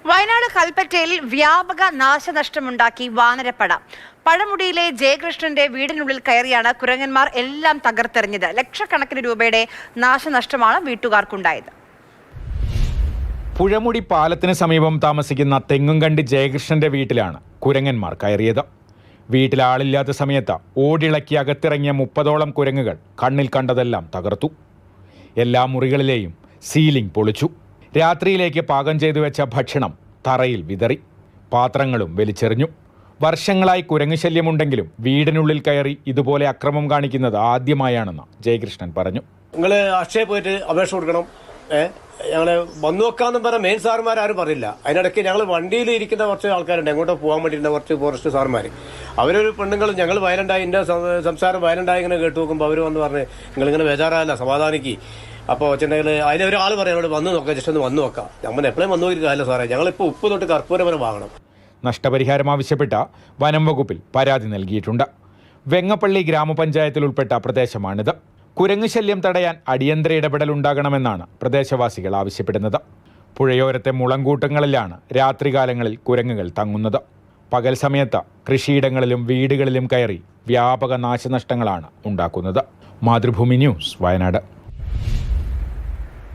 വയനാട് കൽപ്പറ്റയിൽ വ്യാപക നാശനഷ്ടമുണ്ടാക്കി വാനരപ്പട. പഴമുടിയിലെ ജയകൃഷ്ണന്റെ വീടിനുള്ളിൽ കയറിയാണ് കുരങ്ങന്മാർ എല്ലാം തകർത്തെറിഞ്ഞത്. ലക്ഷക്കണക്കിന് രൂപയുടെ നാശനഷ്ടമാണ് വീട്ടുകാർക്കുണ്ടായത്. പുഴമുടി പാലത്തിന് സമീപം താമസിക്കുന്ന തെങ്ങുംകണ്ടി ജയകൃഷ്ണന്റെ വീട്ടിലാണ് കുരങ്ങന്മാർ കയറിയത്. വീട്ടിൽ ആളില്ലാത്ത സമയത്ത് ഓടിളക്കി അകത്തിറങ്ങിയ 30ഓളം കുരങ്ങുകൾ കണ്ണിൽ കണ്ടതെല്ലാം തകർത്തു. എല്ലാ മുറികളിലെയും സീലിംഗ് പൊളിച്ചു. രാത്രിയിലേക്ക് പാകം ചെയ്തു വെച്ച ഭക്ഷണം തറയിൽ വിതറി. പാത്രങ്ങളും വലിച്ചെറിഞ്ഞു. വർഷങ്ങളായി കുരങ്ങ് ശല്യമുണ്ടെങ്കിലും വീടിനുള്ളിൽ കയറി ഇതുപോലെ അക്രമം കാണിക്കുന്നത് ആദ്യമായാണെന്ന് ജയകൃഷ്ണൻ പറഞ്ഞു. നിങ്ങൾ അക്ഷയ പോയിട്ട് അപേക്ഷ കൊടുക്കണം, ഞങ്ങൾ വന്നു നോക്കാമെന്നും പറഞ്ഞ മെയിൻ സാർമാരും പറഞ്ഞില്ല. അതിനിടയ്ക്ക് ഞങ്ങൾ വണ്ടിയിൽ ഇരിക്കുന്ന കുറച്ച് ആൾക്കാരുണ്ട്, എങ്ങോട്ടോ പോകാൻ വേണ്ടിയിട്ട് കുറച്ച് ഫോറസ്റ്റ് സാർമാർ. അവരൊരു പെണ്ണുങ്ങൾ ഞങ്ങൾ വയലൻ്റായി, എൻ്റെ സംസാരം വയലൻ്റായി ഇങ്ങനെ കേട്ട് നോക്കുമ്പോൾ അവർ വന്ന് പറഞ്ഞ് നിങ്ങളിങ്ങനെ ബേജാറായല്ല, സമാധാനിക്ക്. അപ്പോൾ വെച്ചിട്ടുണ്ടെങ്കിൽ അതിലൊരാൾ പറയും അവിടെ വന്ന് നോക്കാം, ജസ്റ്റ് ഒന്ന് വന്ന് നോക്കാം. നമ്മൾ എപ്പോഴും വന്നു നോക്കിയിട്ടില്ല സാറേ, ഞങ്ങളിപ്പോൾ ഉപ്പ് തൊട്ട് കർപ്പൂരം വരെ വാങ്ങണം. നഷ്ടപരിഹാരം ആവശ്യപ്പെട്ട വനം വകുപ്പിൽ പരാതി നൽകിയിട്ടുണ്ട്. വെങ്ങപ്പള്ളി ഗ്രാമപഞ്ചായത്തിൽ ഉൾപ്പെട്ട പ്രദേശമാണിത്. കുരങ്ങ് ശല്യം തടയാൻ അടിയന്തര ഇടപെടൽ ഉണ്ടാകണമെന്നാണ് പ്രദേശവാസികൾ ആവശ്യപ്പെടുന്നത്. പുഴയോരത്തെ മുളങ്കൂട്ടങ്ങളിലാണ് രാത്രികാലങ്ങളിൽ കുരങ്ങുകൾ തങ്ങുന്നത്. പകൽ സമയത്ത് കൃഷിയിടങ്ങളിലും വീടുകളിലും കയറി വ്യാപക നാശനഷ്ടങ്ങളാണ് ഉണ്ടാക്കുന്നത്. മാതൃഭൂമി ന്യൂസ്, വയനാട്.